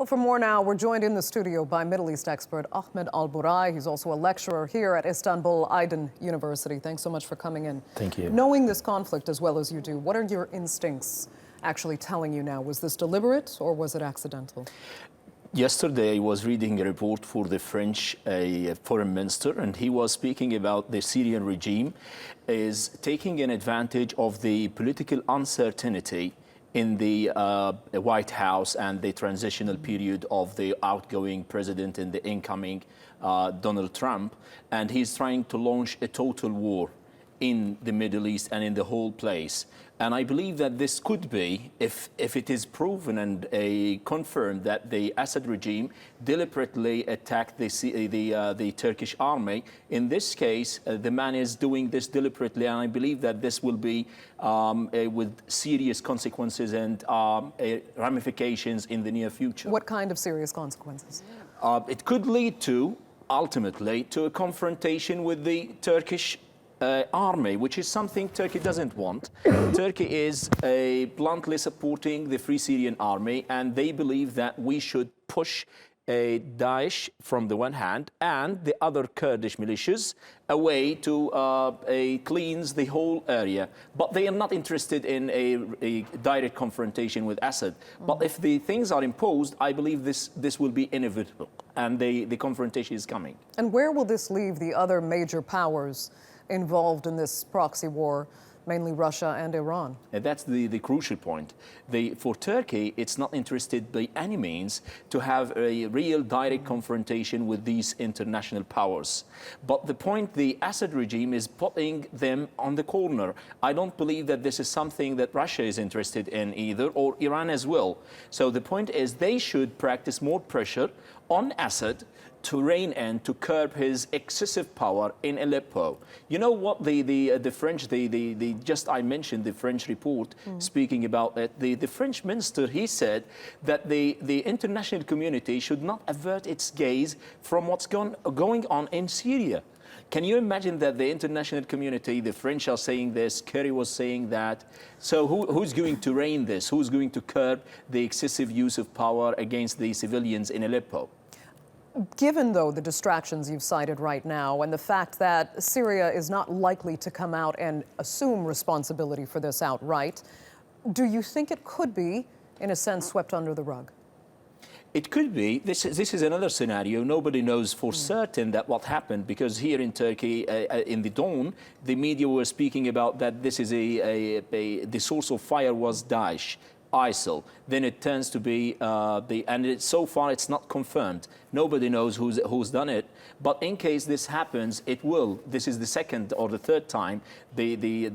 Well, for more now, we're joined in the studio by Middle East expert Ahmed al Burai. He's also a lecturer here at Istanbul Aydın University. Thanks so much for coming in. Thank you. Knowing this conflict as well as you do, what are your instincts actually telling you now? Was this deliberate or was it accidental? Yesterday, I was reading a report for the French foreign minister, and he was speaking about the Syrian regime is taking an advantage of the political uncertainty in the White House and the transitional period of the outgoing president and the incoming Donald Trump. And he's trying to launch a total war in the Middle East and in the whole place. And I believe that this could be, if it is proven and confirmed that the Assad regime deliberately attacked the Turkish army. In this case, the man is doing this deliberately, and I believe that this will be with serious consequences and ramifications in the near future. What kind of serious consequences? It could lead to, ultimately, to a confrontation with the Turkish army, which is something Turkey doesn't want. Turkey is bluntly supporting the Free Syrian Army, and they believe that we should push Daesh from the one hand and the other Kurdish militias away to cleanse the whole area. But they are not interested in a direct confrontation with Assad. But if the things are imposed, I believe this will be inevitable, and the confrontation is coming. And where will this leave the other major powers involved in this proxy war, mainly Russia and Iran? And that's the crucial point. For Turkey, it's not interested by any means to have a real direct confrontation with these international powers. But the point, the Assad regime is putting them on the corner. I don't believe that this is something that Russia is interested in either, or Iran as well. So the point is they should practice more pressure on Assad to rein in, to curb his excessive power in Aleppo. You know what the French, just I mentioned the French report speaking about it. The French minister, he said that the international community should not avert its gaze from what's going on in Syria. Can you imagine that the international community, the French are saying this, Kerry was saying that. So who's going to rein this? Who's going to curb the excessive use of power against the civilians in Aleppo? Given, though, the distractions you've cited right now and the fact that Syria is not likely to come out and assume responsibility for this outright, do you think it could be, in a sense, swept under the rug? It could be. This is another scenario. Nobody knows for certain that what happened, because here in Turkey, in the dawn, the media were speaking about that this is the source of fire was Daesh, ISIL. Then it turns to be so far it's not confirmed. Nobody knows who's done it. But in case this happens, it will. This is the second or the third time the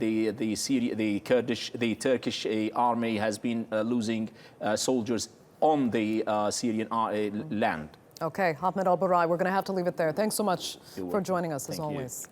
Turkish army has been losing soldiers on the Syrian land. Okay, Ahmed al Burai, we're going to have to leave it there. Thanks so much for joining us, as always.